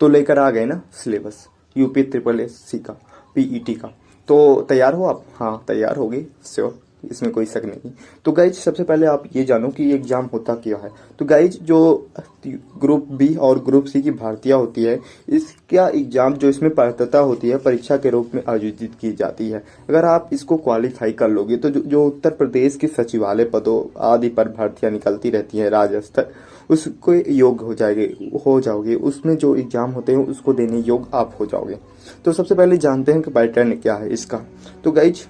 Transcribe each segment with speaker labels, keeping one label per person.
Speaker 1: तो लेकर आ गए ना syllabus UP triple S C का, पीईटी का। तो तैयार हो आप? हाँ तैयार होगे श्योर, इसमें कोई शक नहीं। तो गाइज सबसे पहले आप ये जानो कि एग्जाम होता क्या है। तो गाइज जो ग्रुप बी और ग्रुप सी की भर्तियां होती है, इसका एग्जाम जो इसमें पात्रता होती है परीक्षा के रूप में आयोजित की जाती है। अगर आप इसको क्वालिफाई कर लोगे तो जो उत्तर प्रदेश के सचिवालय पदों आदि पर भर्तियां निकलती रहती है राज्य स्तर, उसको योग्य हो जाओगे, उसमें जो एग्जाम होते हैं उसको देने योग्य आप हो जाओगे। तो सबसे पहले जानते हैं कि पैटर्न क्या है इसका। तो गाइज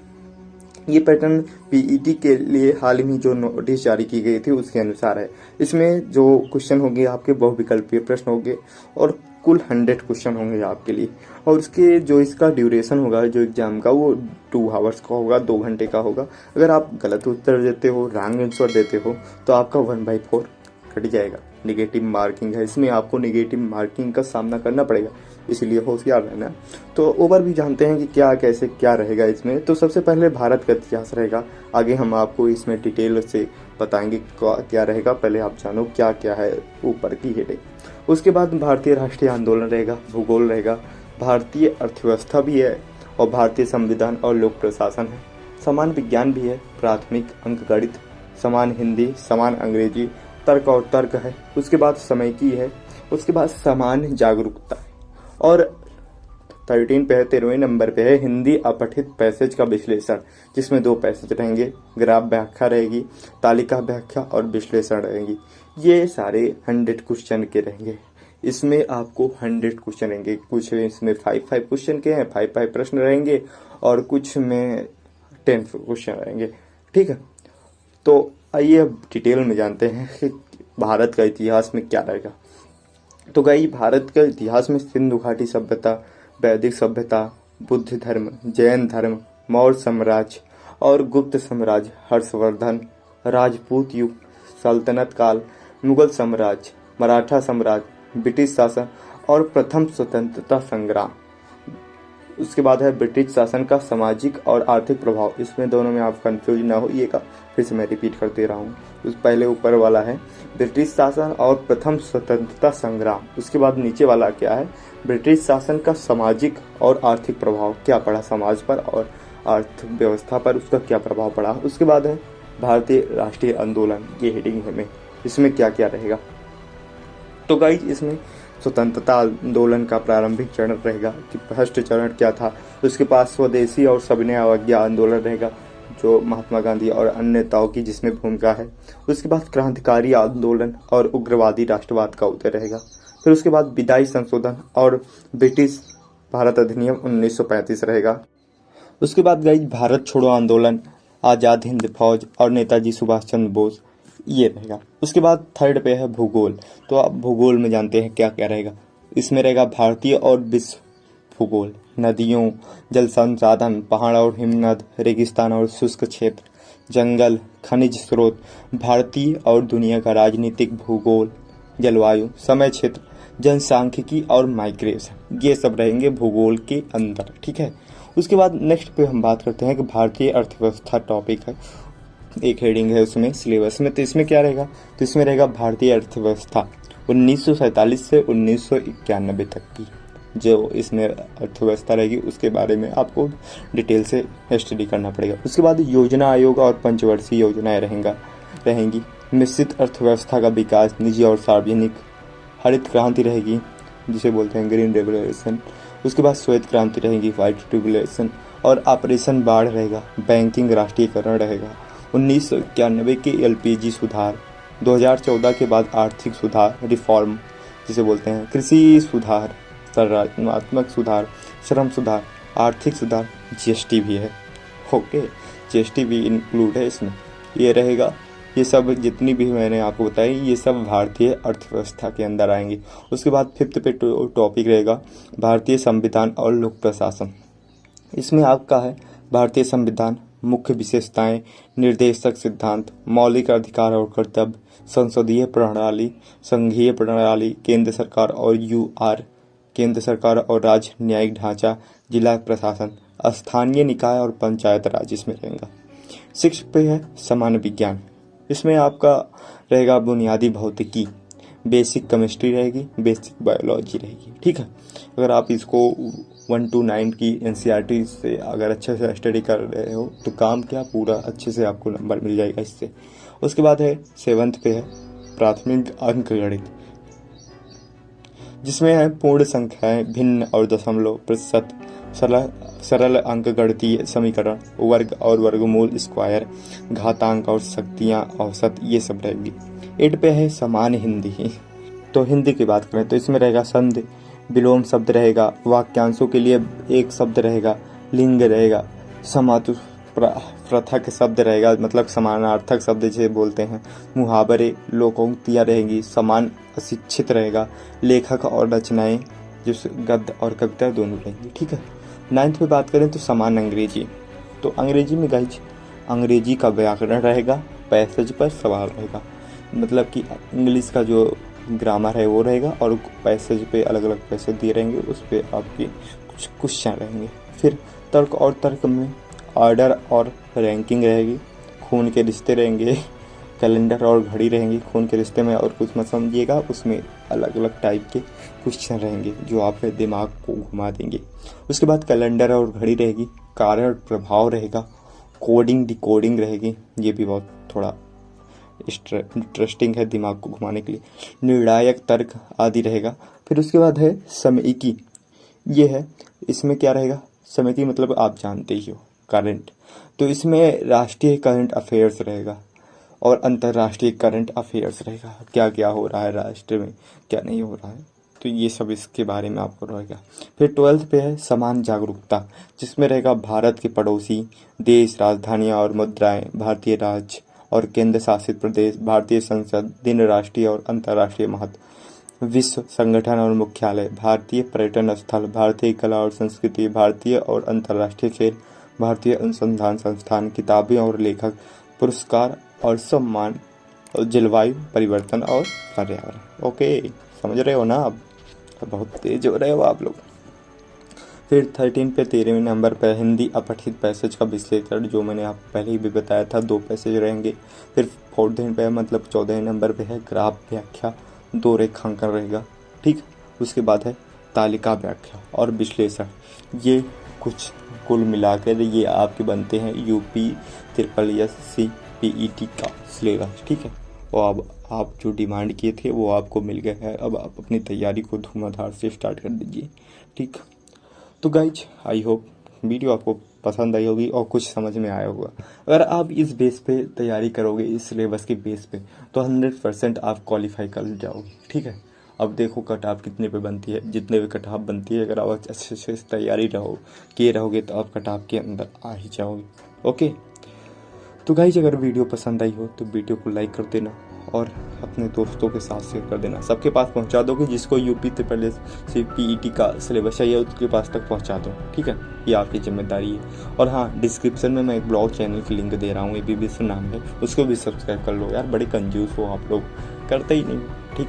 Speaker 1: ये पैटर्न पीईटी के लिए हाल ही जो नोटिस जारी की गई थी उसके अनुसार है। इसमें जो क्वेश्चन होंगे आपके बहुविकल्पीय प्रश्न होंगे और कुल 100 क्वेश्चन होंगे आपके लिए। और उसके जो इसका ड्यूरेशन होगा जो एग्जाम का वो 2 आवर्स का होगा, 2 घंटे का होगा। अगर आप गलत उत्तर देते हो, रॉन्ग आंसर देते हो तो आपका 1/4 कट जाएगा। नेगेटिव मार्किंग है इसमें, आपको नेगेटिव मार्किंग का सामना करना पड़ेगा, इसलिए होशियार रहना। तो ओवर भी जानते हैं कि क्या कैसे क्या रहेगा इसमें। तो सबसे पहले भारत का इतिहास रहेगा, आगे हम आपको इसमें डिटेल से बताएंगे क्या रहेगा। पहले आप जानो क्या क्या है ऊपर की हेडिंग। उसके बाद भारतीय राष्ट्रीय आंदोलन रहेगा, भूगोल रहेगा, भारतीय अर्थव्यवस्था भी है और भारतीय संविधान और लोक प्रशासन है। समान विज्ञान भी है, प्राथमिक अंकगणित, समान हिंदी, समान अंग्रेजी, तर्क और तर्क है। उसके बाद समय की है, उसके बाद समान जागरूकता और 13 पे है, 13वें नंबर पे है हिंदी अपठित पैसेज का विश्लेषण, जिसमें 2 पैसेज रहेंगे, ग्राफ व्याख्या रहेगी, तालिका व्याख्या और विश्लेषण रहेंगी। ये सारे 100 क्वेश्चन के रहेंगे। इसमें आपको 100 क्वेश्चन रहेंगे, कुछ इसमें 5 क्वेश्चन के हैं, 5 प्रश्न रहेंगे और कुछ में 10 क्वेश्चन रहेंगे। ठीक है, तो आइए अब डिटेल में जानते हैं कि भारत का इतिहास में क्या रहेगा। तो गाइस भारत के इतिहास में सिंधु घाटी सभ्यता, वैदिक सभ्यता, बुद्ध धर्म, जैन धर्म, मौर्य साम्राज्य और गुप्त साम्राज्य, हर्षवर्धन, राजपूत युग, सल्तनत काल, मुगल साम्राज्य, मराठा साम्राज्य, ब्रिटिश शासन और प्रथम स्वतंत्रता संग्राम। उसके बाद है ब्रिटिश शासन का सामाजिक और आर्थिक प्रभाव। इसमें दोनों में आप कंफ्यूज ना होइएगा, फिर से मैं रिपीट कर दे रहा हूँ। उस पहले ऊपर वाला है ब्रिटिश शासन और प्रथम स्वतंत्रता संग्राम। उसके बाद नीचे वाला क्या है, ब्रिटिश शासन का सामाजिक और आर्थिक प्रभाव, क्या पड़ा समाज पर और अर्थव्यवस्था पर, उसका क्या प्रभाव पड़ा। उसके बाद है भारतीय राष्ट्रीय आंदोलन, ये हेडिंग है में, इसमें क्या क्या रहेगा। तो गाइस इसमें स्वतंत्रता आंदोलन का प्रारंभिक चरण रहेगा कि फर्स्ट चरण क्या था। उसके पास स्वदेशी और सविनय अवज्ञा आंदोलन रहेगा जो महात्मा गांधी और अन्य नेताओं की जिसमें भूमिका है। उसके बाद क्रांतिकारी आंदोलन और उग्रवादी राष्ट्रवाद का उदय रहेगा। फिर उसके बाद विधायी संशोधन और ब्रिटिश भारत अधिनियम 1935 रहेगा। उसके बाद गई भारत छोड़ो आंदोलन, आज़ाद हिंद फौज और नेताजी सुभाष चंद्र बोस, ये रहेगा। उसके बाद थर्ड पे है भूगोल। तो आप भूगोल में जानते हैं क्या क्या रहेगा। इसमें रहेगा भारतीय और विश्व भूगोल, नदियों, जल संसाधन, पहाड़ और हिमनद, रेगिस्तान और शुष्क क्षेत्र, जंगल, खनिज स्रोत, भारतीय और दुनिया का राजनीतिक भूगोल, जलवायु, समय क्षेत्र, जनसांख्यिकी और माइग्रेशन, ये सब रहेंगे भूगोल के अंदर। ठीक है, उसके बाद नेक्स्ट पे हम बात करते हैं कि भारतीय अर्थव्यवस्था टॉपिक है, एक हेडिंग है उसमें सिलेबस में। तो इसमें क्या रहेगा, तो इसमें रहेगा भारतीय अर्थव्यवस्था 1947 से 1991 तक की जो इसमें अर्थव्यवस्था रहेगी, उसके बारे में आपको डिटेल से स्टडी करना पड़ेगा। उसके बाद योजना आयोग और पंचवर्षीय योजनाएं रहेंगी। मिश्रित अर्थव्यवस्था का विकास, निजी और सार्वजनिक, हरित क्रांति रहेगी जिसे बोलते हैं ग्रीन रेवोल्यूशन। उसके बाद श्वेत क्रांति रहेगी, व्हाइट रेवोल्यूशन, और ऑपरेशन बाढ़ रहेगा, बैंकिंग राष्ट्रीयकरण रहेगा। 1991 के एलपीजी सुधार, 2014 के बाद आर्थिक सुधार रिफॉर्म जिसे बोलते हैं, कृषि सुधार, संरचनात्मक सुधार, श्रम सुधार, आर्थिक सुधार, जीएसटी भी है। ओके, जीएसटी भी इंक्लूड है इसमें, ये रहेगा। ये सब जितनी भी मैंने आपको बताई ये सब भारतीय अर्थव्यवस्था के अंदर आएंगे। उसके बाद फिफ्थ पे टॉपिक रहेगा भारतीय संविधान और लोक प्रशासन। इसमें आपका है भारतीय संविधान, मुख्य विशेषताएं, निर्देशक सिद्धांत, मौलिक अधिकार और कर्तव्य, संसदीय प्रणाली, संघीय प्रणाली, केंद्र सरकार और यूआर, केंद्र सरकार और राज्य न्यायिक ढांचा, जिला प्रशासन, स्थानीय निकाय और पंचायत राज इसमें रहेगा। 6 पे है सामान्य विज्ञान। इसमें आपका रहेगा बुनियादी भौतिकी, बेसिक केमिस्ट्री रहेगी, बेसिक बायोलॉजी रहेगी। ठीक है, अगर आप इसको 1 to 9 की NCERT से अगर अच्छे से स्टडी कर रहे हो तो काम क्या पूरा अच्छे से आपको नंबर मिल जाएगा इससे। उसके बाद है 7th पे है प्राथमिक अंकगणित, जिसमें है पूर्ण संख्याएं, भिन्न और दशमलव, प्रतिशत, सरल अंकगणितीय समीकरण, वर्ग और वर्गमूल, स्क्वायर, घातांक और शक्तियां, औसत, ये सब रहेगी। 8 पे है सामान्य हिंदी। तो हिंदी की बात करें तो इसमें रहेगा संधि, विलोम शब्द रहेगा, वाक्यांशों के लिए एक शब्द रहेगा, लिंग रहेगा, समातु पृथक शब्द रहेगा, मतलब समानार्थक शब्द जिसे बोलते हैं, मुहावरे, लोकोक्तियाँ रहेंगी, समान अशिक्षित रहेगा, लेखक और रचनाएं, जिस गद्य और कविता दोनों रहेंगी। ठीक है, 9th पे बात करें तो समान अंग्रेजी। तो अंग्रेजी में गाइज अंग्रेजी का व्याकरण रहेगा, पैसेज पर सवाल रहेगा, मतलब कि इंग्लिश का जो ग्रामर है वो रहेगा और पैसेज पे अलग अलग पैसेज दिए रहेंगे, उस पर आपके कुछ क्वेश्चन रहेंगे। फिर तर्क और तर्क में ऑर्डर और रैंकिंग रहेगी, खून के रिश्ते रहेंगे, कैलेंडर और घड़ी रहेंगी। खून के रिश्ते में और कुछ मत समझिएगा, उसमें अलग अलग टाइप के क्वेश्चन रहेंगे जो आपके दिमाग को घुमा देंगे। उसके बाद कैलेंडर और घड़ी रहेगी, कारण प्रभाव रहेगा, कोडिंग डिकोडिंग रहेगी, ये भी बहुत थोड़ा इंटरेस्टिंग है दिमाग को घुमाने के लिए, निर्णायक तर्क आदि रहेगा। फिर उसके बाद है समयिकी, ये है, इसमें क्या रहेगा, समयिकी मतलब आप जानते ही हो, करंट। तो इसमें राष्ट्रीय करंट अफेयर्स रहेगा और अंतर्राष्ट्रीय करंट अफेयर्स रहेगा, क्या क्या हो रहा है राष्ट्र में, क्या नहीं हो रहा है, तो ये सब इसके बारे में आपको रहेगा। फिर 12th पे है समान जागरूकता, जिसमें रहेगा भारत के पड़ोसी देश, राजधानियाँ और मुद्राएं, भारतीय राज्य और केंद्र शासित प्रदेश, भारतीय संसद, दिन, राष्ट्रीय और अंतर्राष्ट्रीय महत्व, विश्व संगठन और मुख्यालय, भारतीय पर्यटन स्थल, भारतीय कला और संस्कृति, भारतीय और अंतर्राष्ट्रीय खेल, भारतीय अनुसंधान संस्थान, किताबें और लेखक, पुरस्कार और सम्मान, और जलवायु परिवर्तन और पर्यावरण। ओके, समझ रहे हो ना आप, बहुत तेज हो रहे हो आप लोग। फिर 13 पे 13वें नंबर पर हिंदी अपठित पैसेज का विश्लेषण, जो मैंने आपको पहले ही भी बताया था, 2 पैसेज रहेंगे। फिर 14 पे मतलब 14वें नंबर पे है ग्राफ व्याख्या, 2 रेखांकन रहेगा। ठीक, उसके बाद है तालिका व्याख्या और विश्लेषण। ये कुछ कुल मिलाकर ये आपके बनते हैं UP SSSC PET का सिलेबस। ठीक है, और अब आप जो डिमांड किए थे वो आपको मिल गया है, अब आप अपनी तैयारी को धुआंधार से स्टार्ट कर दीजिए। ठीक, तो गाइज आई होप वीडियो आपको पसंद आई होगी और कुछ समझ में आया होगा। अगर आप इस बेस पे तैयारी करोगे, इस सिलेबस के बेस पे, तो 100% आप क्वालिफाई कर जाओगे। ठीक है, अब देखो कट ऑफ कितने पे बनती है, जितने पे कट ऑफ बनती है अगर आप अच्छे से तैयारी किए रहोगे तो आप कट ऑफ के अंदर आ ही जाओगे। ओके, तो गाइज अगर वीडियो पसंद आई हो तो वीडियो को लाइक कर देना और अपने दोस्तों के साथ शेयर कर देना, सबके पास पहुंचा दोगे, जिसको UP SSSC PET का सिलेबस चाहिए उसके पास तक पहुंचा दो। ठीक है, ये आपकी जिम्मेदारी है। और हाँ, डिस्क्रिप्शन में मैं एक ब्लॉग चैनल की लिंक दे रहा हूँ, ABBC नाम है, उसको भी सब्सक्राइब कर लो यार, बड़े कंजूस हो आप लोग, करते ही नहीं। ठीक,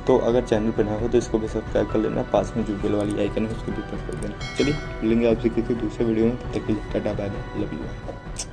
Speaker 1: तो अगर चैनल पर नया हो तो इसको भी सब्सक्राइब कर लेना, पास में जो बेल वाली आइकन है उसको भी प्रेस कर देना। चलिए मिलेंगे आपसे किसी दूसरे वीडियो में, तब तक के लिए tata bye bye, love you.